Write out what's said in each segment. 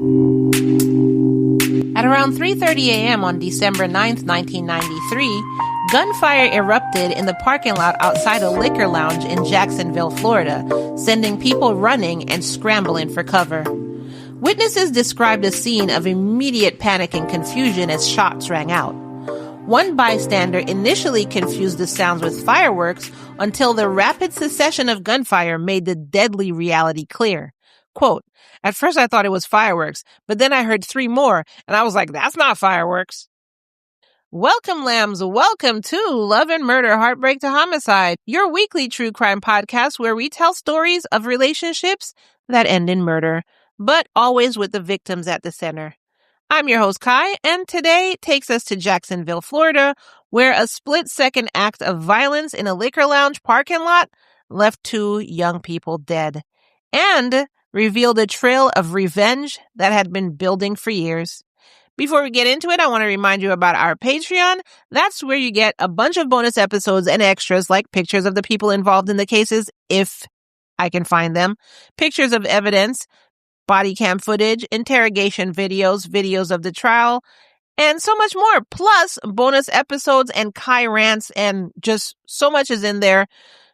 At around 3:30 a.m. on December 9th, 1993, gunfire erupted in the parking lot outside a liquor lounge in Jacksonville, Florida, sending people running and scrambling for cover. Witnesses described a scene of immediate panic and confusion as shots rang out. One bystander initially confused the sounds with fireworks until the rapid succession of gunfire made the deadly reality clear. Quote, "At first I thought it was fireworks, but then I heard 3 more, and I was like, that's not fireworks." Welcome, lambs. Welcome to Love and Murder, Heartbreak to Homicide, your weekly true crime podcast where we tell stories of relationships that end in murder, but always with the victims at the center. I'm your host, Kai, and today takes us to Jacksonville, Florida, where a split-second act of violence in a liquor lounge parking lot left 2 young people dead and revealed a trail of revenge that had been building for years. Before we get into it, I want to remind you about our Patreon. That's where you get a bunch of bonus episodes and extras like pictures of the people involved in the cases, if I can find them, pictures of evidence, body cam footage, interrogation videos, videos of the trial, and so much more. Plus bonus episodes and Kai rants, and just so much is in there.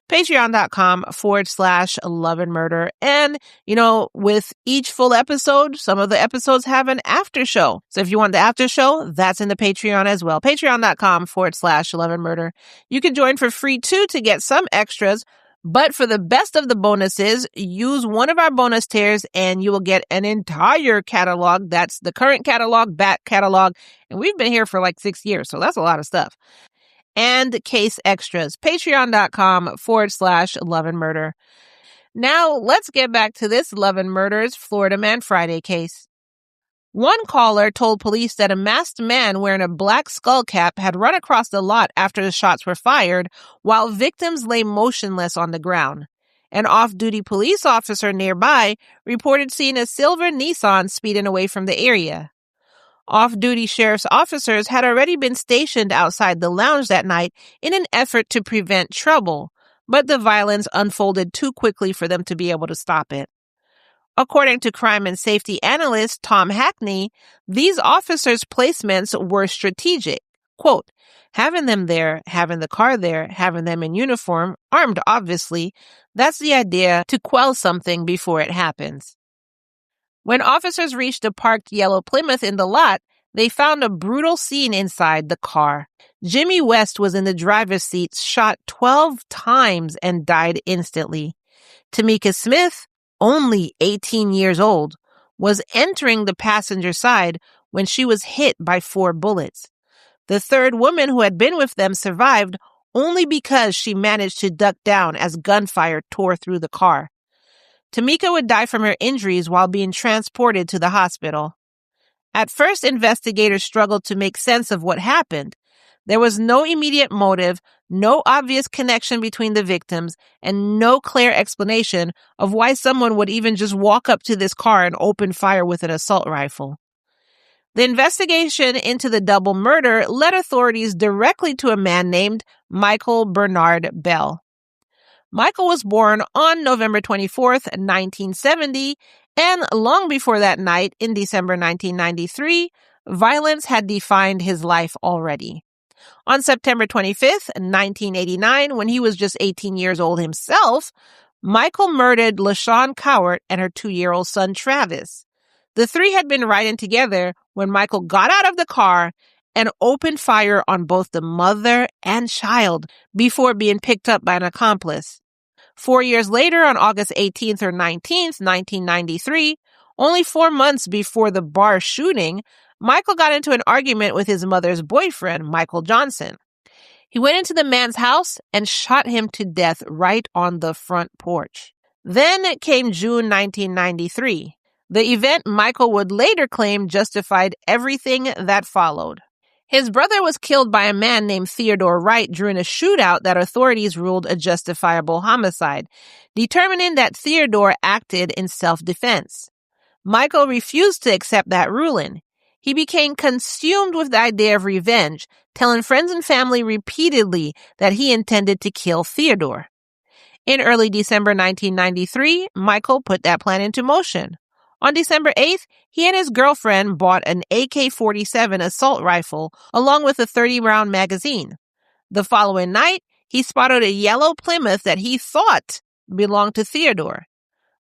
Patreon.com/Love and Murder. And, with each full episode, some of the episodes have an after show. So if you want the after show, that's in the Patreon as well. Patreon.com/Love and Murder. You can join for free too to get some extras. But for the best of the bonuses, use one of our bonus tiers and you will get an entire catalog. That's the current catalog, back catalog. And we've been here for like 6 years, so that's a lot of stuff. And case extras. Patreon.com/Love and Murder. Now, let's get back to this Love and Murder's Florida Man Friday case. One caller told police that a masked man wearing a black skull cap had run across the lot after the shots were fired, while victims lay motionless on the ground. An off-duty police officer nearby reported seeing a silver Nissan speeding away from the area. Off-duty sheriff's officers had already been stationed outside the lounge that night in an effort to prevent trouble, but the violence unfolded too quickly for them to be able to stop it. According to crime and safety analyst Tom Hackney, these officers' placements were strategic. Quote, "Having them there, having the car there, having them in uniform, armed obviously, that's the idea to quell something before it happens." When officers reached a parked yellow Plymouth in the lot, they found a brutal scene inside the car. Jimmy West was in the driver's seat, shot 12 times and died instantly. Tamika Smith, only 18 years old, was entering the passenger side when she was hit by 4 bullets. The third woman who had been with them survived only because she managed to duck down as gunfire tore through the car. Tamika would die from her injuries while being transported to the hospital. At first, investigators struggled to make sense of what happened. There was no immediate motive, no obvious connection between the victims, and no clear explanation of why someone would even just walk up to this car and open fire with an assault rifle. The investigation into the double murder led authorities directly to a man named Michael Bernard Bell. Michael was born on November 24th, 1970, and long before that night, in December 1993, violence had defined his life already. On September 25th, 1989, when he was just 18 years old himself, Michael murdered LaShawn Cowart and her 2-year-old son, Travis. The 3 had been riding together when Michael got out of the car and opened fire on both the mother and child before being picked up by an accomplice. 4 years later, on August 18th or 19th, 1993, only 4 months before the bar shooting, Michael got into an argument with his mother's boyfriend, Michael Johnson. He went into the man's house and shot him to death right on the front porch. Then came June 1993, the event Michael would later claim justified everything that followed. His brother was killed by a man named Theodore Wright during a shootout that authorities ruled a justifiable homicide, determining that Theodore acted in self-defense. Michael refused to accept that ruling. He became consumed with the idea of revenge, telling friends and family repeatedly that he intended to kill Theodore. In early December 1993, Michael put that plan into motion. On December 8th, he and his girlfriend bought an AK-47 assault rifle along with a 30-round magazine. The following night, he spotted a yellow Plymouth that he thought belonged to Theodore.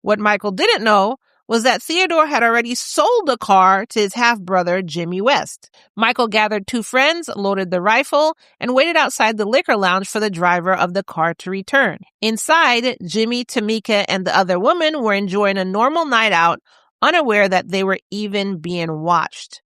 What Michael didn't know was that Theodore had already sold the car to his half-brother, Jimmy West. Michael gathered 2 friends, loaded the rifle, and waited outside the liquor lounge for the driver of the car to return. Inside, Jimmy, Tamika, and the other woman were enjoying a normal night out, unaware that they were even being watched.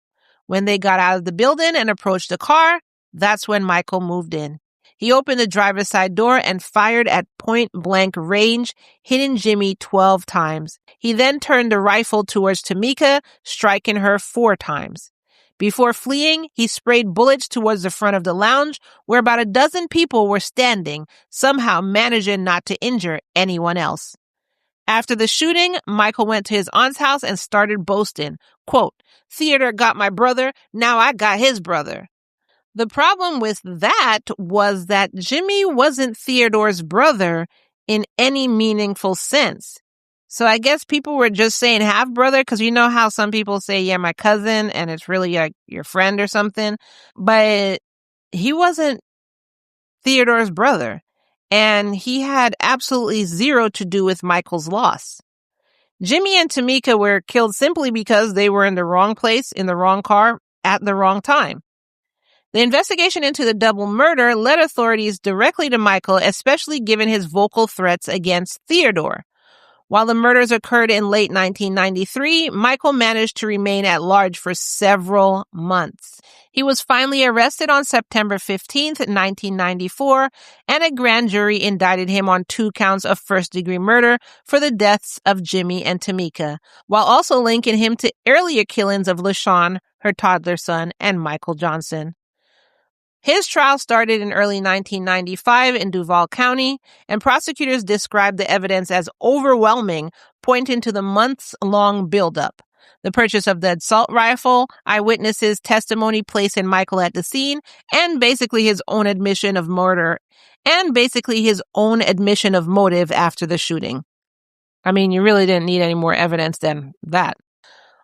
When they got out of the building and approached the car, that's when Michael moved in. He opened the driver's side door and fired at point-blank range, hitting Jimmy 12 times. He then turned the rifle towards Tamika, striking her 4 times. Before fleeing, he sprayed bullets towards the front of the lounge, where about a dozen people were standing, somehow managing not to injure anyone else. After the shooting, Michael went to his aunt's house and started boasting, quote, "Theodore got my brother, now I got his brother." The problem with that was that Jimmy wasn't Theodore's brother in any meaningful sense. So I guess people were just saying half-brother because you know how some people say, yeah, my cousin, and it's really like your friend or something. But he wasn't Theodore's brother, and he had absolutely zero to do with Michael's loss. Jimmy and Tamika were killed simply because they were in the wrong place, in the wrong car, at the wrong time. The investigation into the double murder led authorities directly to Michael, especially given his vocal threats against Theodore. While the murders occurred in late 1993, Michael managed to remain at large for several months. He was finally arrested on September 15th, 1994, and a grand jury indicted him on 2 counts of first-degree murder for the deaths of Jimmy and Tamika, while also linking him to earlier killings of LaShawn, her toddler son, and Michael Johnson. His trial started in early 1995 in Duval County, and prosecutors described the evidence as overwhelming, pointing to the months-long buildup. The purchase of the assault rifle, eyewitnesses' testimony placing Michael at the scene, and basically his own admission of murder, and basically his own admission of motive after the shooting. I mean, you really didn't need any more evidence than that.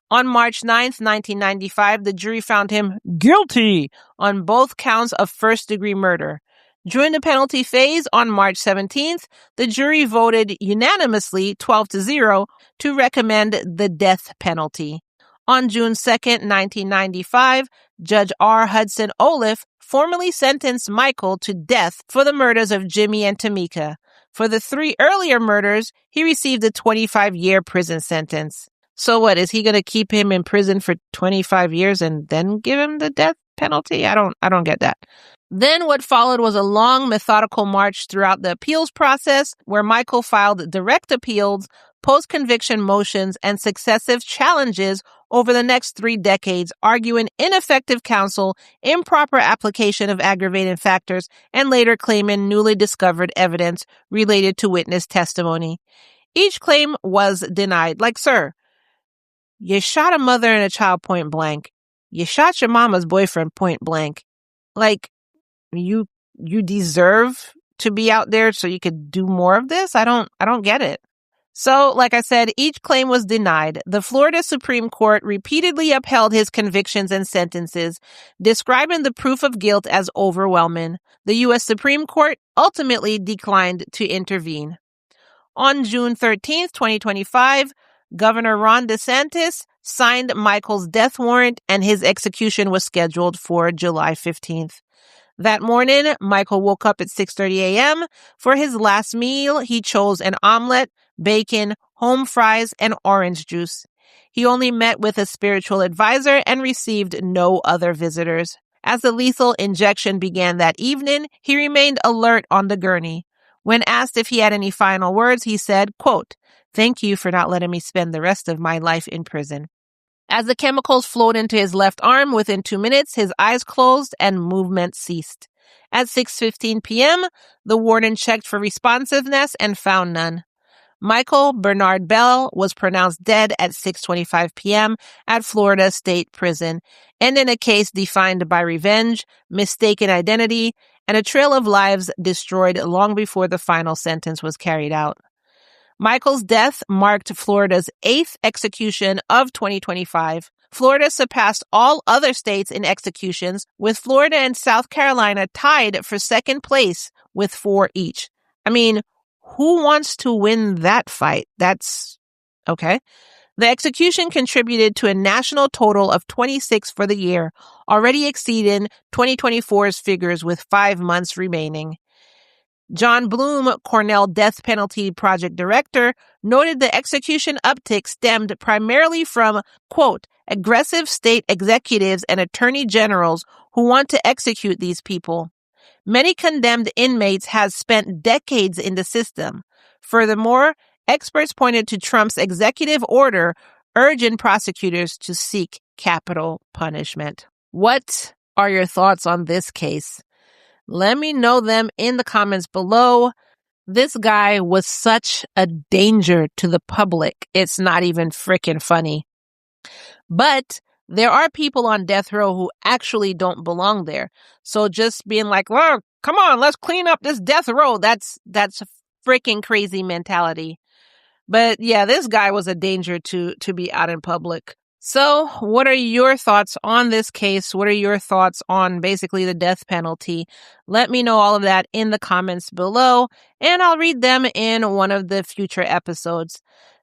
On March 9th, 1995, the jury found him guilty on both counts of first-degree murder. During the penalty phase on March 17th, the jury voted unanimously 12-0 to recommend the death penalty. On June 2nd, 1995, Judge R. Hudson Olive formally sentenced Michael to death for the murders of Jimmy and Tamika. For the 3 earlier murders, he received a 25-year prison sentence. So what, is he going to keep him in prison for 25 years and then give him the death penalty? I don't get that. Then what followed was a long, methodical march throughout the appeals process where Michael filed direct appeals, post-conviction motions, and successive challenges over the next 3 decades, arguing ineffective counsel, improper application of aggravating factors, and later claiming newly discovered evidence related to witness testimony. Each claim was denied. Like, sir, you shot a mother and a child point blank. You shot your mama's boyfriend point blank. Like, you deserve to be out there so you could do more of this? I don't get it. So, like I said, each claim was denied. The Florida Supreme Court repeatedly upheld his convictions and sentences, describing the proof of guilt as overwhelming. The U.S. Supreme Court ultimately declined to intervene. On June 13th, 2025, Governor Ron DeSantis signed Michael's death warrant, and his execution was scheduled for July 15th. That morning, Michael woke up at 6:30 a.m. For his last meal, he chose an omelet, bacon, home fries, and orange juice. He only met with a spiritual advisor and received no other visitors. As the lethal injection began that evening, he remained alert on the gurney. When asked if he had any final words, he said, quote, "Thank you for not letting me spend the rest of my life in prison." As the chemicals flowed into his left arm, within 2 minutes, his eyes closed and movement ceased. At 6:15 p.m., the warden checked for responsiveness and found none. Michael Bernard Bell was pronounced dead at 6:25 p.m. at Florida State Prison, ending a case defined by revenge, mistaken identity, and a trail of lives destroyed long before the final sentence was carried out. Michael's death marked Florida's 8th execution of 2025. Florida surpassed all other states in executions, with Florida and South Carolina tied for second place with 4 each. I mean, who wants to win that fight? That's okay. The execution contributed to a national total of 26 for the year, already exceeding 2024's figures with 5 months remaining. John Bloom, Cornell Death Penalty Project Director, noted the execution uptick stemmed primarily from, quote, aggressive state executives and attorney generals who want to execute these people. Many condemned inmates have spent decades in the system. Furthermore, experts pointed to Trump's executive order urging prosecutors to seek capital punishment. What are your thoughts on this case? Let me know them in the comments below. This guy was such a danger to the public. It's not even freaking funny. But there are people on death row who actually don't belong there. So just being like, well, come on, let's clean up this death row. That's a freaking crazy mentality. But yeah, this guy was a danger to be out in public. So what are your thoughts on this case? What are your thoughts on basically the death penalty? Let me know all of that in the comments below, and I'll read them in one of the future episodes.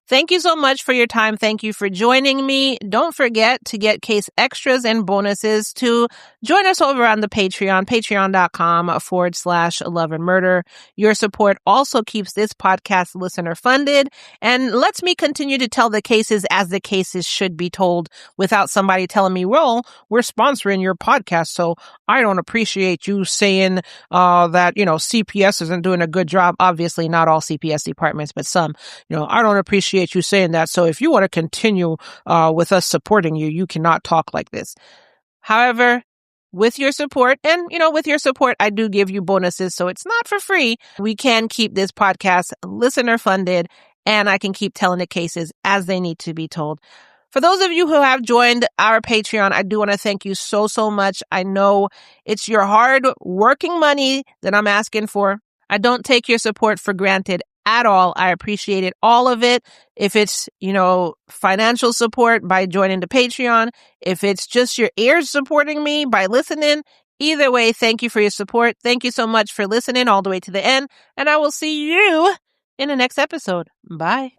Thank you so much for your time. Thank you for joining me. Don't forget to get case extras and bonuses to join us over on the Patreon, patreon.com/Love and Murder. Your support also keeps this podcast listener funded and lets me continue to tell the cases as the cases should be told without somebody telling me, well, we're sponsoring your podcast, so I don't appreciate you saying that, CPS isn't doing a good job. Obviously, not all CPS departments, but some. I don't appreciate you saying that. So if you want to continue with us supporting you, you cannot talk like this. However, with your support, and with your support, I do give you bonuses, so it's not for free. We can keep this podcast listener funded, and I can keep telling the cases as they need to be told. For those of you who have joined our Patreon, I do want to thank you so, so much. I know it's your hard working money that I'm asking for. I don't take your support for granted at all. I appreciate it, all of it. If it's, financial support by joining the Patreon, if it's just your ears supporting me by listening, either way, thank you for your support. Thank you so much for listening all the way to the end, and I will see you in the next episode. Bye.